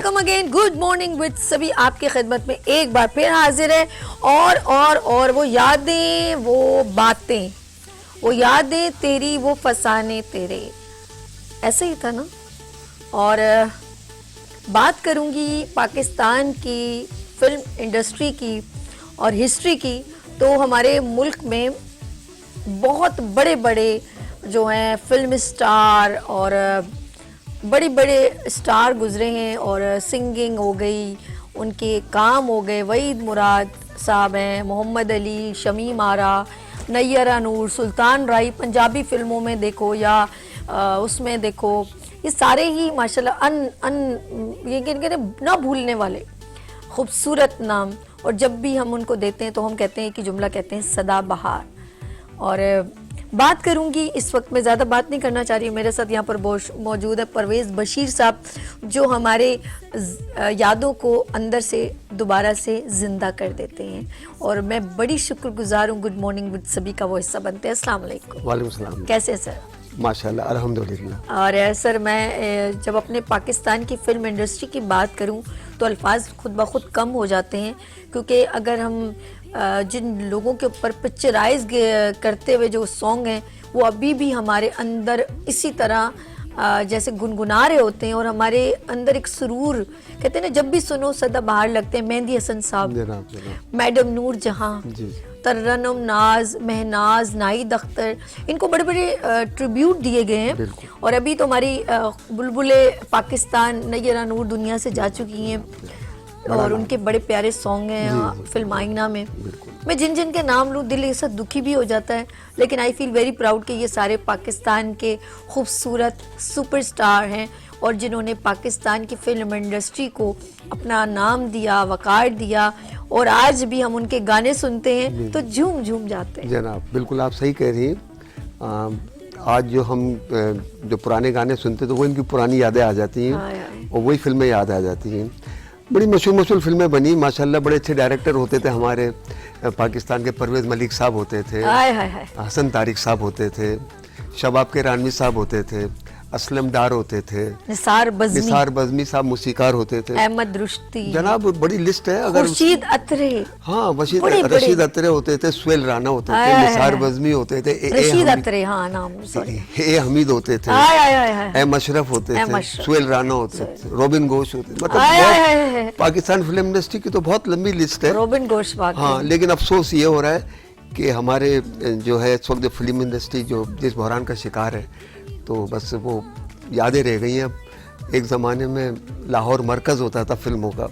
Welcome again, good morning with सभी आपकी खिदमत में एक बार फिर हाजिर है। और वो यादें, वो बातें, वो यादें तेरी, वो फसाने तेरे, ऐसे ही था ना। और बात करूंगी पाकिस्तान की फिल्म इंडस्ट्री की और हिस्ट्री की। तो हमारे मुल्क में बहुत बड़े बड़े जो हैं फिल्म स्टार और बड़े बड़े स्टार गुजरे हैं, और सिंगिंग हो गई, उनके काम हो गए। वहीद मुराद साहब हैं, मोहम्मद अली, शमीम आरा, नैयरा नूर, सुल्तान राय, पंजाबी फिल्मों में देखो या उसमें देखो, ये सारे ही माशाल्लाह ये कहते ना भूलने वाले खूबसूरत नाम। और जब भी हम उनको देते हैं तो हम कहते हैं कि जुमला कहते हैं सदाबहार। और बात करूंगी, इस वक्त मैं ज़्यादा बात नहीं करना चाह रही हूँ। मेरे साथ यहाँ पर मौजूद है परवेज़ बशीर साहब, जो हमारे यादों को अंदर से दोबारा से ज़िंदा कर देते हैं। और मैं बड़ी शुक्रगुजार हूँ, गुड मॉर्निंग विद सभी का वो हिस्सा बनते हैं। अस्सलाम वालेकुम। वालेकुम सलाम। कैसे हैं सर? माशाल्लाह, अल्हम्दुलिल्लाह। और सर, मैं जब अपने पाकिस्तान की फ़िल्म इंडस्ट्री की बात करूं तो अल्फाज खुद ब खुद कम हो जाते हैं, क्योंकि अगर हम जिन लोगों के ऊपर पिक्चराइज करते हुए जो सॉन्ग हैं वो अभी भी हमारे अंदर इसी तरह जैसे गुनगुना रहे होते हैं, और हमारे अंदर एक सुरूर, कहते हैं ना, जब भी सुनो सदाबहार लगते हैं। मेहंदी हसन साहब, मैडम नूर जहां, तरन्नुम नाज, महनाज, नाहिद अख्तर, इनको बड़े बड़े ट्रिब्यूट दिए गए हैं। और अभी तो हमारी बुलबुले पाकिस्तान नैयरा नूर दुनिया से जा चुकी हैं, और उनके बड़े प्यारे सॉन्ग हैं फिल्म आईना में। मैं जिन जिन के नाम लूँ दिल ऐसा दुखी भी हो जाता है, लेकिन आई फील वेरी प्राउड कि ये सारे पाकिस्तान के खूबसूरत सुपरस्टार हैं, और जिन्होंने पाकिस्तान की फिल्म इंडस्ट्री को अपना नाम दिया, वक़ार दिया। और आज भी हम उनके गाने सुनते हैं तो झूम झूम जाते हैं। जनाब, बिल्कुल आप सही कह रही हैं। आज जो हम जो पुराने गाने सुनते तो वो इनकी पुरानी यादें आ जाती हैं, और वही फिल्में याद आ जाती हैं। बड़ी मशहूर फिल्में बनी माशाल्लाह। बड़े अच्छे डायरेक्टर होते थे हमारे पाकिस्तान के। परवेज़ मलिक साहब होते थे, हसन तारिक साहब होते थे, शबाब के रानवी साहब होते थे, असलम डार होते थे, निसार बज़मी साहब मूसीकार होते थे, अहमद रुश्ती, जनाब बड़ी लिस्ट है। अगर रशीद अतरे, हाँ रशीद अतरे होते थे, सुहेल राना होते थे, निसार बज़मी होते थे, रशीद अतरे, हाँ नाम ए हमीद होते थे, ए मशरफ होते थे, सुहेल राना होते थे, रोबिन घोष होते थे। मतलब पाकिस्तान फिल्म इंडस्ट्री की तो बहुत लंबी लिस्ट है, रोबिन घोष। हाँ, लेकिन अफसोस ये हो रहा है कि हमारे जो है इस वक्त फिल्म इंडस्ट्री जो जिस बहरान का शिकार है, तो बस वो यादें रह गई हैं। एक ज़माने में लाहौर मरकज़ होता था फिल्मों का,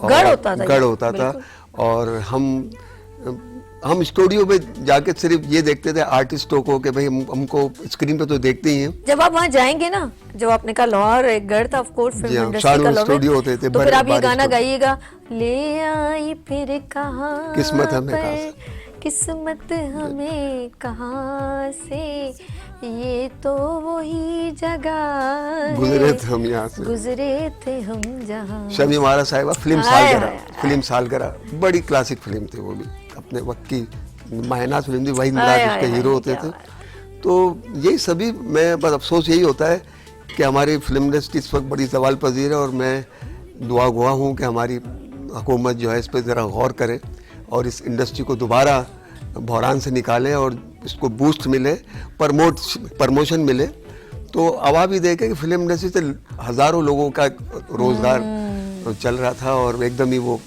गढ़ होता था। और हम स्टूडियो पे जाके सिर्फ ये देखते थे आर्टिस्टों को कि भाई हमको स्क्रीन पे तो देखते ही हैं। जब आप वहाँ जाएंगे ना, जब आपने कहा लाहौर एक गढ़ था, ऑफ कोर्स फिल्म इंडस्ट्री का स्टूडियो होते थे, तो फिर आप ये गाना गाइएगा, ले आई फिर कहाँ किस्मत हमें कहाँ, किस्मत हमें कहाँ से, ये तो वही जगह गुजरे थे हम यहाँ से, गुजरे थे हम जहाँ। शमीम आरा साहिबा, फिल्म सालगिरह, बड़ी क्लासिक फिल्म थी वो भी, अपने वक्त की महनाज फिल्म थी। वहीद मुराद उसके हीरो होते थे। तो यही सभी, मैं बस अफसोस यही होता है कि हमारी फिल्म इंडस्ट्री इस वक्त बड़ी सवाल पजीर है, और मैं दुआ गुआ हूँ कि हमारी हुकूमत जो है इस पर ज़रा गौर करे और इस इंडस्ट्री को दोबारा बहरान से निकाले, और इसको बूस्ट मिले, प्रमोशन मिले, तो आवाज़ भी देखे कि फिल्म इंडस्ट्री से हज़ारों लोगों का रोज़गार चल रहा था, और एकदम ही वो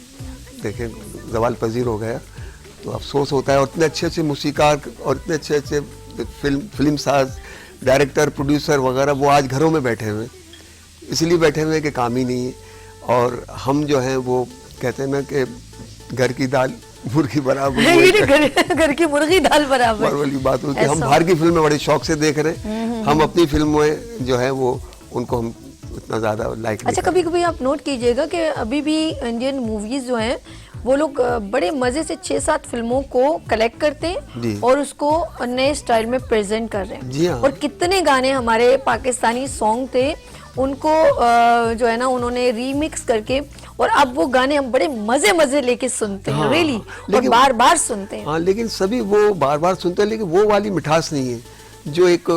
देखें ज़वाल पजीर हो गया। तो अफसोस होता है। और इतने अच्छे अच्छे मूसीकार और इतने अच्छे अच्छे फिल्म साज, डायरेक्टर, प्रोड्यूसर वगैरह, वो आज घरों में बैठे हुए, इसलिए बैठे हुए कि काम ही नहीं है। और हम जो हैं वो कहते हैं ना कि घर की दाल मुर्गी बराबर, घर की मुर्गी दाल बराबर वाली बात होती है। हम बाहर की फिल्में बड़े शौक से देख रहे हैं, हम अपनी फिल्में जो है वो उनको हम इतना ज़्यादा लाइक नहीं। अच्छा, कभी कभी आप नोट कीजिएगा कि अभी भी इंडियन मूवीज जो हैं वो लोग बड़े मजे से 6-7 फिल्मों को कलेक्ट करते हैं और उसको नए स्टाइल में प्रेजेंट कर रहे हैं। जी हाँ। और कितने गाने हमारे पाकिस्तानी सॉन्ग थे, उनको जो है ना उन्होंने रीमिक्स करके, और अब वो गाने हम बड़े मजे लेके सुनते हैं। रियली, और बार बार सुनते हैं। हाँ, लेकिन सभी वो बार बार सुनते हैं, लेकिन वो वाली मिठास नहीं है जो एक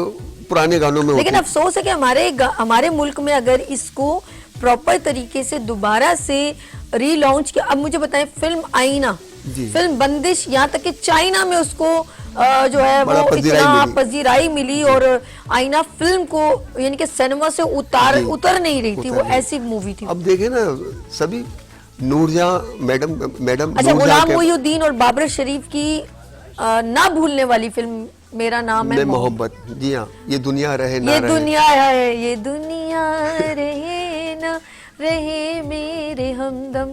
पुराने गानों में। लेकिन अफसोस है कि हमारे मुल्क में अगर इसको प्रॉपर तरीके से दोबारा से रीलॉन्च किया। अब मुझे बताएं, फिल्म आईना, फिल्म बंदिश, यहाँ तक कि चाइना में उसको जो है वो इतना पजीराई मिली और आईना फिल्म को यानी कि सिनेमा से उतर नहीं रही थी, वो ऐसी मूवी थी। अब देखे ना सभी नूरजहां मैडम अच्छा, गुलाम मोहिउद्दीन और बाबर शरीफ की ना भूलने वाली फिल्म मेरा नाम है मोहब्बत। जी हाँ, ये दुनिया रहे ना ये दुनिया है, ये दुनिया रहे ना रहे मेरे हमदम,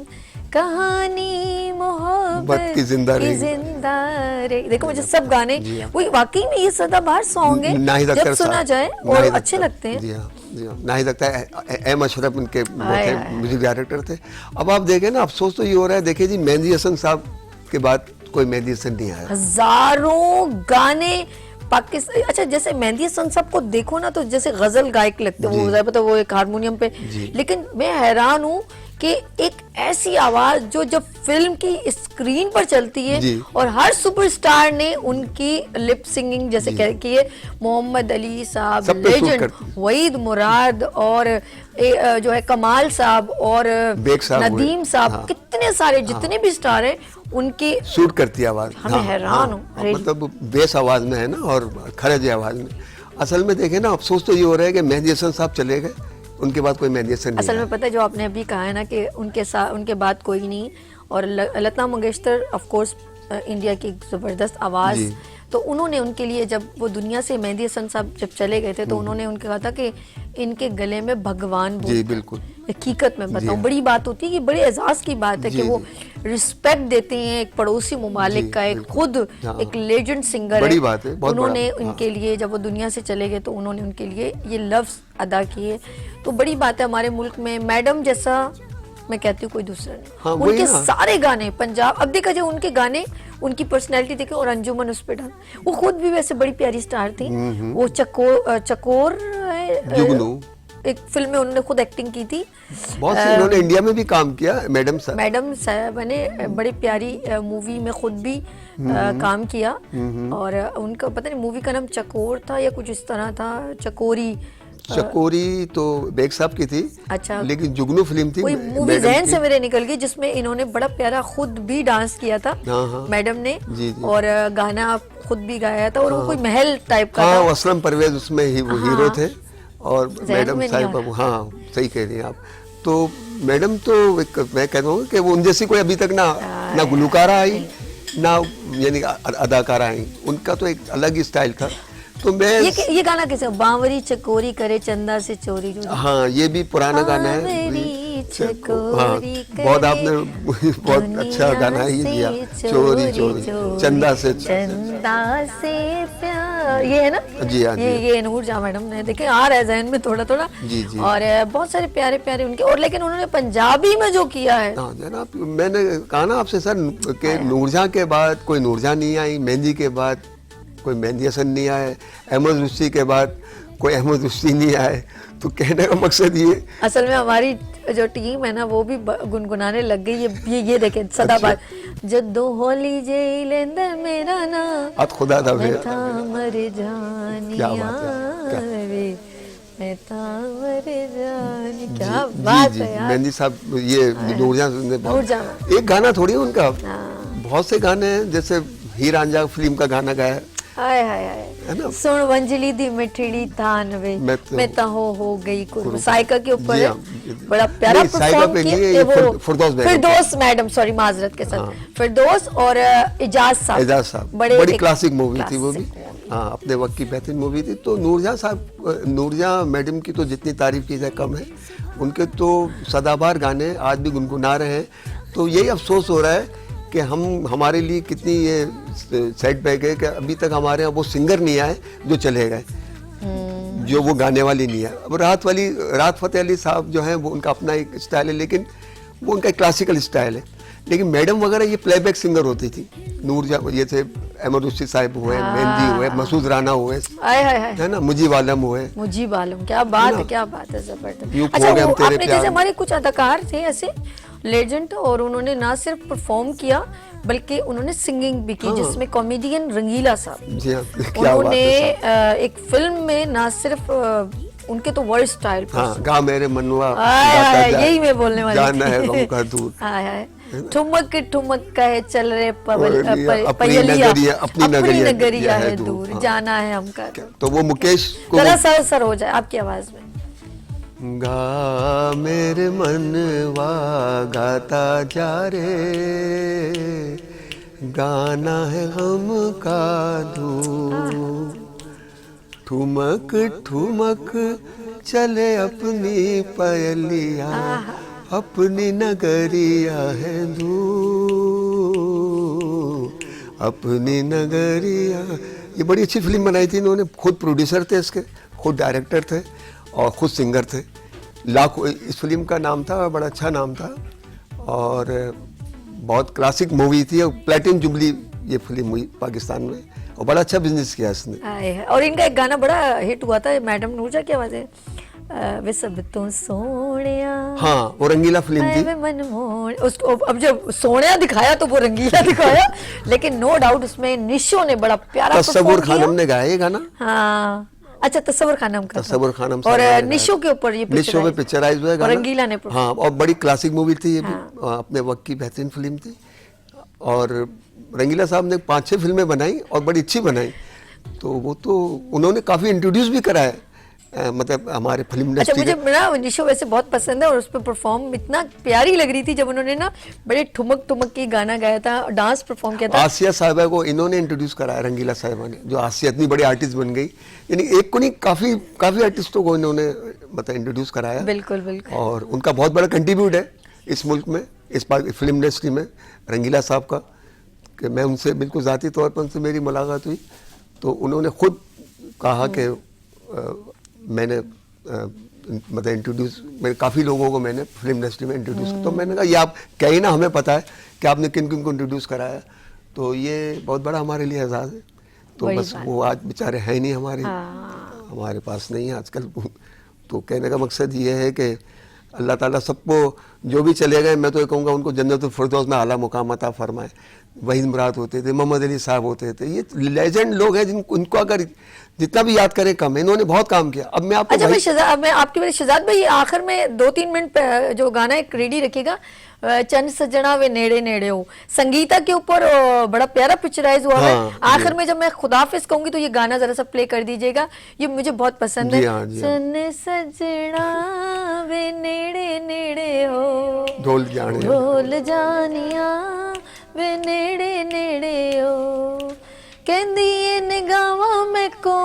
कहानी मोहब्बत की जिंदा रहे। देखो मुझे सब गाने वही वाकई में ये सदाबहार सॉन्ग है, जब सुना जाए और अच्छे लगते हैं। जी हाँ, जी हाँ, नाहिद अख्तर, एम अशरफ उनके म्यूजिक डायरेक्टर थे। अब आप देखें ना, अफसोस तो ये हो रहा है, देखिए जी मेहंदी हसन साहब के बाद कोई मेहंदी हसन नहीं आया। हजारों गाने पाकिस्तान। अच्छा, जैसे मेहंदी हसन साहब को देखो ना तो जैसे गजल गायक लगते हैं, वो एक हारमोनियम पे, लेकिन मैं हैरान हूँ कि एक ऐसी आवाज जो जब फिल्म की स्क्रीन पर चलती है और हर सुपरस्टार ने उनकी लिप सिंगिंग जैसे की है, मोहम्मद अली साहब लेजेंड, वहीद मुराद और जो है कमाल साहब और नदीम साहब, कितने सारे जितने भी स्टार हैं उनकी सूट करती है आवाज। हमें हैरान हो, मतलब बेस आवाज में है ना और खरज आवाज में। असल में देखे ना, अफसोस तो ये हो रहा है कि मेहंदी हसन साहब चले गए, उनके बाद कोई मेहंदी हसन नहीं। असल में पता है, जो आपने अभी कहा है ना कि उनके बाद कोई नहीं, और Lata Mangeshkar of course India की जबरदस्त आवाज, तो उन्होंने उनके लिए, जब वो दुनिया से मेहंदी हसन साहब जब चले गए थे तो उन्होंने उनके कहा था कि इनके गले में भगवान बोलता। जी बिल्कुल, हकीकत में बताऊं, बड़ी बात होती है कि बड़े एजाज की बात है कि वो रिस्पेक्ट देते हैं एक पड़ोसी मुमालिक का, एक खुद एक लेजेंड सिंगर बड़ी बात है, उन्होंने उनके लिए, जब वो दुनिया से चले गए तो उन्होंने उनके लिए ये लफ्ज अदा किए, तो बड़ी बात है। हमारे मुल्क में मैडम जैसा मैं कहती हूँ कोई दूसरा नहीं। उनके सारे गाने पंजाब, अब देखा जाए उनके गाने, उनकी पर्सनैलिटी देखे, और अंजुमन उस पे डाल, वो खुद भी वैसे बड़ी प्यारी स्टार थी। वो चकोर जुगनू एक फिल्म में उन्होंने खुद एक्टिंग की थी, बहुत सी उन्होंने इंडिया में भी काम किया। मैडम साहब ने बड़ी प्यारी मूवी में खुद भी काम किया, और उनका पता नहीं मूवी का नाम चकोर था या कुछ इस तरह था, चकोरी तो बेग साहब की थी। अच्छा, लेकिन जुगनू फिल्म थी, कोई मूवी ज़हन से मेरे निकल गई, जिसमें इन्होंने बड़ा प्यारा खुद भी डांस किया था मैडम ने, और गाना खुद भी गाया था, और वो कोई महल टाइप का था। असलम परवेज उसमें वो हीरो थे, और मैडम साहिबा, हाँ सही कह रही हैं आप। तो मैडम तो मैं कहता हूँ कि वो उन जैसी कोई अभी तक ना गुलकारा आई ना यानी अदाकारा आई, उनका तो एक अलग ही स्टाइल था। तो मैं ये गाना कैसे, बावरी चकोरी करे चंदा से चोरी, हाँ ये भी पुराना गाना है, बहुत आपने बहुत अच्छा गाना है ये, चोरी चोरी चंदा से प्यार, ये है ना। जी हाँ, ये नूरजहां मैडम ने, देखे आ रहा है जहन में थोड़ा थोड़ा। जी जी, और बहुत सारे प्यारे प्यारे उनके, और लेकिन उन्होंने पंजाबी में जो किया है, जनाब मैंने कहा ना आपसे सर कि नूरजहां के बाद कोई नूरजहां नहीं आई, मेहंदी के बाद कोई मेहंदी हसन नहीं आए, अहमद रुश्दी के बाद कोई अहमद रुश्दी नहीं आए। तो कहने का मकसद ये, असल में हमारी जो टीम है ना वो भी गुनगुनाने लग गई ये देखे सदाबहार, जद्दो होली जे लेंदर मेरा ना अत खुदा था मैं था मर जानिया रे, मैं था मर जानी, क्या बात है यार। मेहंदी साहब, ये नूरजहां एक गाना थोड़ी उनका, बहुत से गाने हैं, जैसे हीर रांझा फिल्म का गाना गाया, हाय हाय हाय, सुन वंजली दी मिठड़ी तान वे मैं तो हो गई कुर्ब, साइका के ऊपर है, बड़ा प्यारा परफॉर्म किया वो फिरदौस मैडम, सॉरी माजरत के साथ, फिरदौस और इजाज साहब, बड़ी क्लासिक मूवी थी वो भी, हाँ अपने वक्त की बेहतरीन मूवी थी। तो नूरजहां मैडम की तो जितनी तारीफ की जाए कम है, उनके तो सदाबहार गाने आज भी गुनगुना रहे हैं। तो यही अफसोस हो रहा है कि हमारे लिए कितनी ये सेटबैक है कि अभी तक हमारे यहाँ वो सिंगर नहीं आए जो चले गए, जो वो गाने वाली नहीं है। अब राहत फतेह अली साहब जो हैं वो उनका अपना एक स्टाइल है, लेकिन वो उनका क्लासिकल स्टाइल है। लेकिन मैडम वगैरह ये प्लेबैक सिंगर होती थी। नूरजहां ये थे, अहमद रुश्दी साहब हुए, मेहंदी हुए, मसूद राना हुए, है ना, मुजीब आलम हुए, मुजीब आलम, क्या बात है, क्या बात है, जबरदस्त। अच्छा, आपने जैसे हमारे कुछ अदाकार थे ऐसे लेजेंड, और उन्होंने ना सिर्फ परफॉर्म किया बल्कि उन्होंने सिंगिंग भी की, जिसमें कॉमेडियन रंगीला साहब, उन्होंने एक फिल्म में ना सिर्फ उनके तो वर्ड स्टाइल हाँ, गा मेरे मनवा यही मैं बोलने वाली जाना है गम का दूर। ठुमक ठुमक कहे चल रे अपनी नगरिया है दूर, जाना है हमका। तो वो मुकेश को जरा सर हो जाए आपकी आवाज में। गा मेरे मनवा गाता जा रे, गाना है गम का दूर, ठुमक ठुमक चले अपनी पयलिया, अपनी नगरिया है दूर, अपनी नगरिया। ये बड़ी अच्छी फिल्म बनाई थी इन्होंने, खुद प्रोड्यूसर थे इसके, खुद डायरेक्टर थे और खुद सिंगर थे। लाखों, इस फिल्म का नाम था, बड़ा अच्छा नाम था और बहुत क्लासिक मूवी थी और प्लेटिनम जुबली ये फिल्म हुई पाकिस्तान में और बड़ा अच्छा बिजनेस किया इसने। और इनका एक गाना बड़ा हिट हुआ था, मैडम नूरजा की आवाज है, वे सब तो सोनिया। हाँ, वो रंगीला फिल्म थी। मन मोड़ उसको, अब जब सोनिया दिखाया तो वो रंगीला दिखाया, लेकिन नो डाउट उसमें निशो ने बड़ा प्यारा तस्सवुर खानम ने गाया ये गाना। हाँ अच्छा, तस्सवुर खानम का, तस्सवुर खानम और निशो के ऊपर ये निशो में पिक्चराइज हुआ गाना, रंगीला ने। हाँ, और बड़ी क्लासिक मूवी थी ये भी, अपने वक्त की बेहतरीन फिल्म थी और रंगीला साहब ने 5-6 फिल्में बनाई और बड़ी अच्छी बनाई। तो वो तो उन्होंने काफी इंट्रोड्यूस भी करा है, मतलब हमारे फिल्म इंडस्ट्री। अच्छा, मुझे ना निशो वैसे बहुत पसंद है और उस पर परफॉर्म इतना प्यारी लग रही थी जब उन्होंने ना बड़े ठुमक ठुमक के गाना गाया था, डांस परफॉर्म किया था। आसिया साहिबा को इन्होंने इंट्रोड्यूस कराया, रंगीला साहिबा ने, जो आसिया इतनी बड़ी आर्टिस्ट बन गई। यानी एक को नहीं, काफी आर्टिस्टों को इन्होंने मतलब इंट्रोड्यूस कराया। बिल्कुल बिल्कुल। और उनका बहुत बड़ा कंट्रीब्यूट है इस मुल्क में, इस फिल्म इंडस्ट्री में, रंगीला साहब का। कि मैं उनसे बिल्कुल ज़ाती तौर पर उनसे मेरी मुलाकात हुई तो उन्होंने खुद कहा कि मैंने मतलब इंट्रोड्यूस, मेरे काफ़ी लोगों को मैंने फिल्म इंडस्ट्री में इंट्रोड्यूस किया। तो मैंने कहा ये आप कहीं ना, हमें पता है कि आपने किन किन को इंट्रोड्यूस कराया, तो ये बहुत बड़ा हमारे लिए एजाज़ है। तो बस वो आज बेचारे हैं नहीं हमारे पास नहीं है आजकल। तो कहने का मकसद ये है कि अल्लाह ताला सबको, जो भी चले गए, मैं तो ये कहूँगा उनको जन्नतुल फिरदौस में आला मुकाम अता फरमाए। वहीद मुराद होते थे, मोहम्मद अली साहब होते थे, ये लेजेंड लोग हैं जिनको, उनको अगर जितना भी याद करें कम है। इन्होंने बहुत काम किया। अब मैं आपको अच्छा, मैं आपके मेरे शहजाद भाई आखिर में 2-3 मिनट जो गाना एक रेडी रखिएगा, चंद सजना वे नेड़े नेड़े हो, संगीता के ऊपर बड़ा प्यारा पिक्चराइज हुआ है। आखिर में जब मैं खुदाफिज कहूंगी तो ये गाना जरा सा प्ले कर दीजिएगा, ये मुझे बहुत पसंद है। चंद सजना वे नेड़े नेड़े हो, ढोल जानिया वे नेड़े नेड़े हो, कहंदी ए निगाहां में को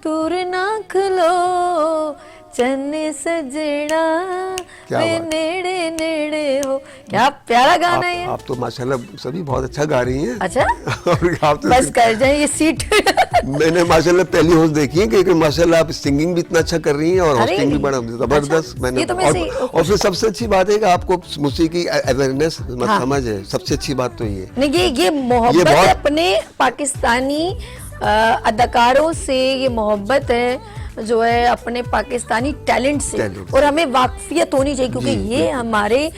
दूर ना खलो, चन्ने सजना वे नेड़े नेड़े हो। क्या प्यारा गाना है। आप तो माशाल्लाह सभी बहुत अच्छा गा रही हैं। अच्छा और आप तो बस कर जाए ये सीट। मैंने माशाल्लाह पहली होस्ट देखी है कि माशाल्लाह आप सिंगिंग भी इतना अच्छा कर रही हैं और होस्टिंग भी बड़ा जबरदस्त। मैंने और फिर सबसे अच्छी बात है कि आपको मौसीकी अवेयरनेस समझ है, सबसे अच्छी बात तो ये नहीं, ये मोहब्बत है अपने पाकिस्तानी अदाकारों से, ये मोहब्बत है जो है अपने पाकिस्तानी टैलेंट से, और हमें वाकफियत होनी चाहिए क्योंकि ये हमारे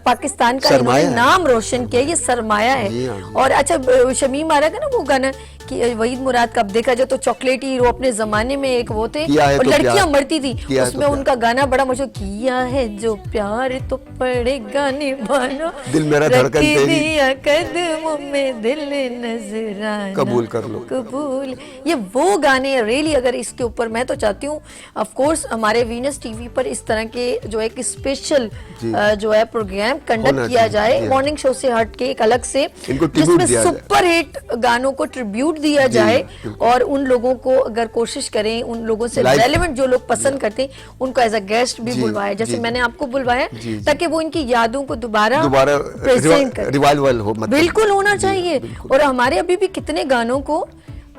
पाकिस्तान का इन्होंने नाम रोशन किया, ये सरमाया है। और अच्छा, शमीम आ रहा था ना वो गाना कि वहीद मुराद का, अब देखा जाए तो चॉकलेटी हीरो अपने जमाने में एक वो थे और लड़कियां मरती थी, उसमें उनका गाना बड़ा मशहूर, किया है जो प्यार तो पड़ेगा निभाना, दिल मेरा धड़कन तेरी, कदमों में दिल नजराना, कबूल कर लो कबूल। ये वो गाने रियली, अगर इसके ऊपर मैं तो चाहती हूँ ऑफ कोर्स हमारे वीनस टीवी पर इस तरह के जो एक स्पेशल जो है प्रोग्राम कंडक्ट किया जाए, मॉर्निंग शो से हट के एक अलग से, जिसमें सुपर हिट गानों को ट्रिब्यूट दिया जाए और उन लोगों को अगर कोशिश करें, उन लोगों से रेलेवेंट जो लोग पसंद करते हैं उनको एज अ गेस्ट भी बुलवाया, जैसे मैंने आपको बुलवाया, ताकि वो इनकी यादों को दोबारा प्रेजेंट करें, रिवाइवल हो, बिल्कुल होना चाहिए। और हमारे अभी भी कितने गानों को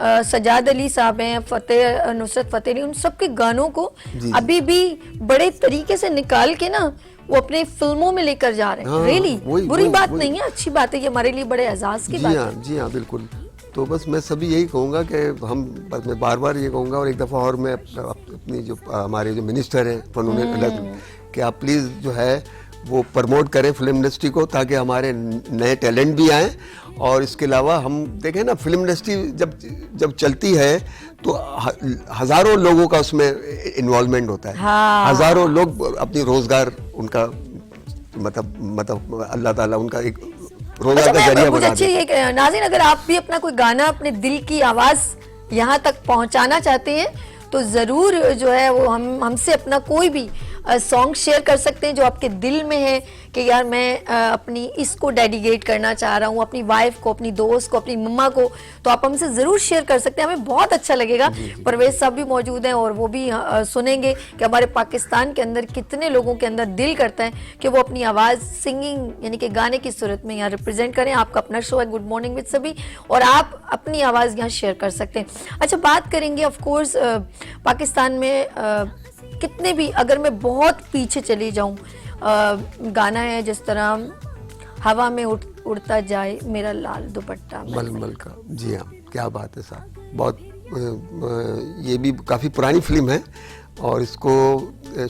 सजाद अली साहब हैं, फतेह नुसरत फतेह अली, उन सबके गानों को अभी भी बड़े तरीके से निकाल के ना वो अपने फिल्मों में लेकर जा रहे हैं। रियली बुरी बात नहीं है, अच्छी बात है, ये हमारे लिए बड़े एजाज की बात है। जी हाँ, बिल्कुल। तो बस मैं सभी यही कहूँगा कि मैं बार बार ये कहूँगा, और एक दफ़ा और मैं अपनी जो हमारे जो मिनिस्टर हैं फनून कि आप प्लीज़ जो है वो प्रमोट करें फिल्म इंडस्ट्री को, ताकि हमारे नए टैलेंट भी आएँ। और इसके अलावा हम देखें ना, फिल्म इंडस्ट्री जब चलती है तो हज़ारों लोगों का उसमें इन्वॉल्वमेंट होता है। हाँ। हज़ारों लोग अपनी रोज़गार उनका मतलब अल्लाह ताला उनका एक रोज़गार का जरिया मुझे बना अच्छी दे। एक नाज़रीन, अगर आप भी अपना कोई गाना, अपने दिल की आवाज़ यहाँ तक पहुँचाना चाहते हैं तो ज़रूर जो है वो हमसे अपना कोई भी सॉन्ग शेयर कर सकते हैं जो आपके दिल में है कि यार मैं अपनी इसको डेडिकेट करना चाह रहा हूँ, अपनी वाइफ को, अपनी दोस्त को, अपनी मम्मा को, तो आप हमसे ज़रूर शेयर कर सकते हैं, हमें बहुत अच्छा लगेगा। परवेज साहब भी मौजूद हैं और वो भी सुनेंगे कि हमारे पाकिस्तान के अंदर कितने लोगों के अंदर दिल करता है कि वो अपनी आवाज़ सिंगिंग यानी कि गाने की सूरत में यहाँ रिप्रेजेंट करें। आपका अपना शो है गुड मॉर्निंग विद सभी और आप अपनी आवाज़ यहाँ शेयर कर सकते हैं। अच्छा, बात करेंगे ऑफ कोर्स पाकिस्तान में कितने भी, अगर मैं बहुत पीछे चली जाऊं, गाना है जिस तरह हवा में उड़ता जाए मेरा लाल दुपट्टा मलमल का। जी हाँ, क्या बात है साहब, बहुत ये भी काफ़ी पुरानी फिल्म है और इसको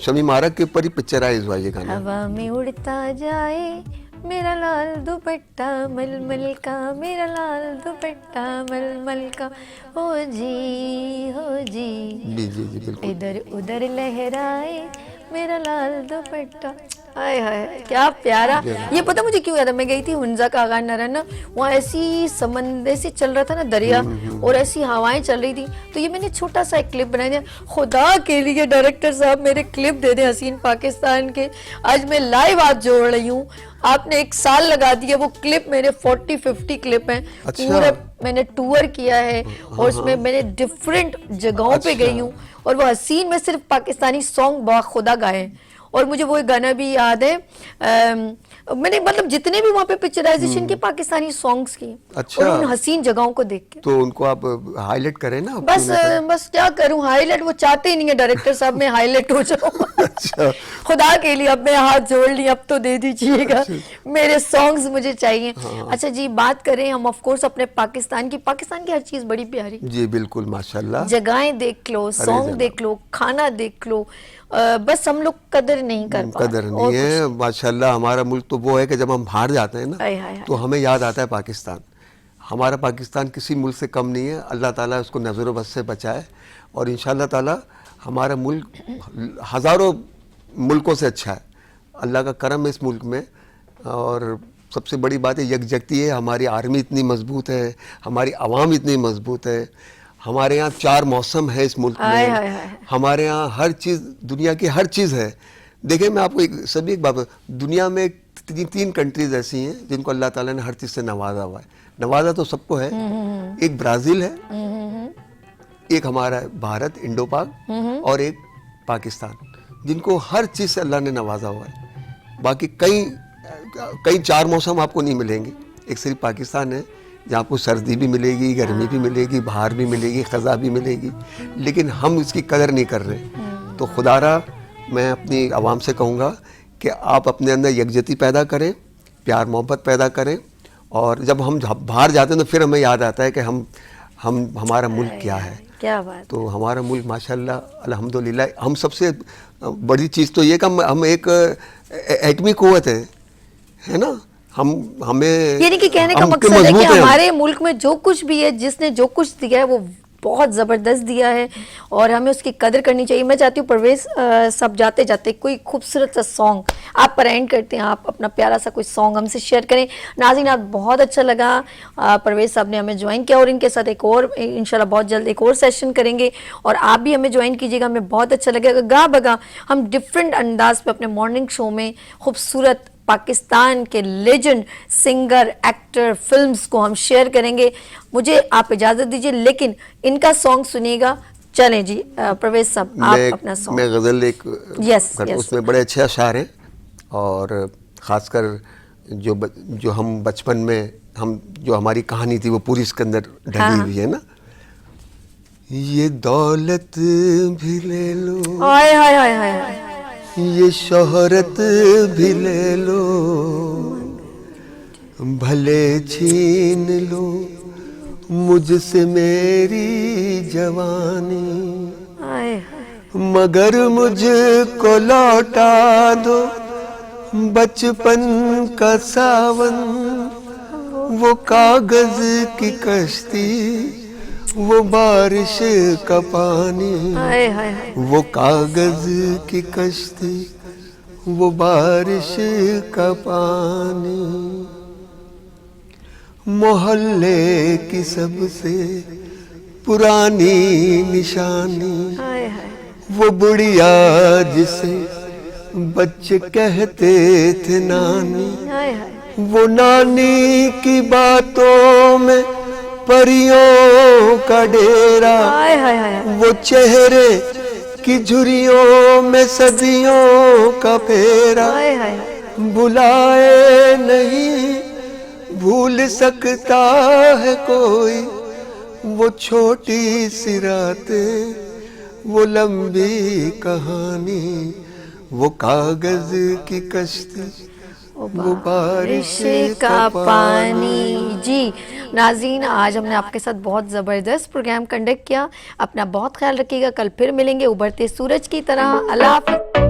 शमी मारक के ऊपर ही पिक्चराइज हुआ ये गाना। हवा में उड़ता जाए मेरा लाल दुपट्टा मलमल का, मेरा लाल दुपट्टा मलमल का, हो जी जी जी जी बिल्कुल। इधर उधर लहराए मेरा लाल दुपट्टा। हाय हाय क्या प्यारा। ये पता मुझे क्यों याद है, मैं गई थी हुंजा का आगान नारायण ना, वहाँ ऐसी समंदर से चल रहा था ना दरिया और ऐसी हवाएं चल रही थी, तो ये मैंने छोटा सा एक क्लिप बना दिया। खुदा के लिए डायरेक्टर साहब मेरे क्लिप दे दें हसीन पाकिस्तान के, आज मैं लाइव हाथ जोड़ रही हूँ। आपने 1 साल लगा दिया, वो क्लिप मेरे 40-50 क्लिप हैं। अच्छा। पूरा मैंने टूर किया है और उसमें मैंने डिफरेंट जगहों पे गई हूँ और वो हसीन में सिर्फ पाकिस्तानी सॉन्ग बाखुदा गाए हैं। और मुझे वो गाना भी याद है, मैंने मतलब जितने भी वहाँ पे पिक्चराइजेशन के पाकिस्तानी सॉन्ग्स की, अच्छा। और उन हसीन जगहों को देख के तो उनको आप हाईलाइट करें ना। बस क्या करूं, हाईलाइट वो चाहते ही नहीं है डायरेक्टर साहब, मैं हाईलाइट हो जाऊं। अच्छा। खुदा के लिए अब मैं हाथ जोड़ ली, अब तो दे दीजिएगा, मेरे सॉन्ग्स मुझे चाहिए। अच्छा जी, बात करें हम ऑफ कोर्स अपने पाकिस्तान की हर चीज बड़ी प्यारी। जी बिल्कुल माशाल्लाह। जगहें देख लो, सॉन्ग देख लो, खाना देख लो, बस हम लोग कदर नहीं कर पा कदर नहीं है माशाल्लाह। हमारा मुल्क तो वो है कि जब हम बाहर जाते हैं ना तो हमें याद आता है पाकिस्तान। हमारा पाकिस्तान किसी मुल्क से कम नहीं है, अल्लाह ताला उसको नज़र बस से बचाए और इंशाल्लाह ताला हमारा मुल्क हज़ारों मुल्कों से अच्छा है। अल्लाह का करम है इस मुल्क में और सबसे बड़ी बात है यकजहती है। हमारी आर्मी इतनी मजबूत है, हमारी आवाम इतनी मजबूत है, हमारे यहाँ 4 मौसम है इस मुल्क में, हमारे यहाँ हर चीज़, दुनिया की हर चीज़ है। देखिए मैं आपको एक बात, दुनिया में 3 कंट्रीज ऐसी हैं जिनको अल्लाह ताला ने हर चीज़ से नवाजा हुआ है। नवाजा तो सबको है, एक ब्राज़ील है, एक हमारा भारत इंडो पाक और एक पाकिस्तान, जिनको हर चीज़ से अल्लाह ने नवाजा हुआ है। बाकी कई 4 मौसम आपको नहीं मिलेंगे, एक सिर्फ पाकिस्तान है जहाँ आपको सर्दी भी मिलेगी, गर्मी भी मिलेगी, बाहर भी मिलेगी, ख़ज़ा भी मिलेगी, लेकिन हम इसकी कदर नहीं कर रहे। तो खुदारा मैं अपनी आवाम से कहूँगा कि आप अपने अंदर यकजहती पैदा करें, प्यार मोहब्बत पैदा करें और जब हम बाहर जाते हैं तो फिर हमें याद आता है कि हमारा मुल्क क्या है। क्या बात। तो हमारा मुल्क माशाल्लाह अल्हम्दुलिल्लाह, हम सबसे बड़ी चीज़ तो ये कि हम एक एटमी क़ुव्वत है ना। हमें यानी कि कहने का मकसद है कि हमारे मुल्क में जो कुछ भी है, जिसने जो कुछ दिया है वो बहुत ज़बरदस्त दिया है और हमें उसकी कदर करनी चाहिए। मैं चाहती हूँ परवेज़ सब जाते जाते कोई खूबसूरत सा सॉन्ग आप पर एंड करते हैं, आप अपना प्यारा सा कोई सॉन्ग हमसे शेयर करें। नाज़रीन आप बहुत अच्छा लगा, परवेज़ साहब ने हमें ज्वाइन किया और इनके साथ एक और इंशाल्लाह बहुत जल्द एक और सेशन करेंगे और आप भी हमें ज्वाइन कीजिएगा, हमें बहुत अच्छा लगेगा। गा बगा हम डिफरेंट अंदाज पे अपने मॉर्निंग शो में खूबसूरत पाकिस्तान के लेजेंड सिंगर, एक्टर, फिल्म्स को हम शेयर करेंगे। मुझे आप इजाज़त दीजिए, लेकिन इनका सॉन्ग सुनिएगा। चलें जी परवेज़ साहब, आप अपना सॉन्ग। मैं गज़ल एक यस उसमें बड़े अच्छे अशार हैं और ख़ासकर जो हम बचपन में जो हमारी कहानी थी वो पूरी इसके अंदर ढली हुई है ना। ये दौलत भी ले लो, हाय हाय हाय हाय, ये शोहरत भी ले लो, भले छीन लो मुझसे मेरी जवानी, मगर मुझको लौटा दो बचपन का सावन, वो कागज की कश्ती, वो बारिश का पानी, हाय हाय हाय। वो कागज की कश्ती, वो बारिश का पानी। मोहल्ले की सबसे पुरानी निशानी, हाय हाय। वो बुढ़िया जिसे बच्चे कहते थे नानी, हाय हाय। वो नानी की बातों में परियों का डेरा, हाय हाय हाय। वो चेहरे की झुर्रियों में सदियों का फेरा। हाय हाय। बुलाए नहीं भूल सकता है कोई, वो छोटी सी रातें, वो लंबी कहानी, वो कागज की कश्ती, वो बारिश का पानी। जी नाज़रीन, आज हमने आपके साथ बहुत ज़बरदस्त प्रोग्राम कंडक्ट किया। अपना बहुत ख्याल रखिएगा, कल फिर मिलेंगे उभरते सूरज की तरह। अल्लाह हाफ़िज़।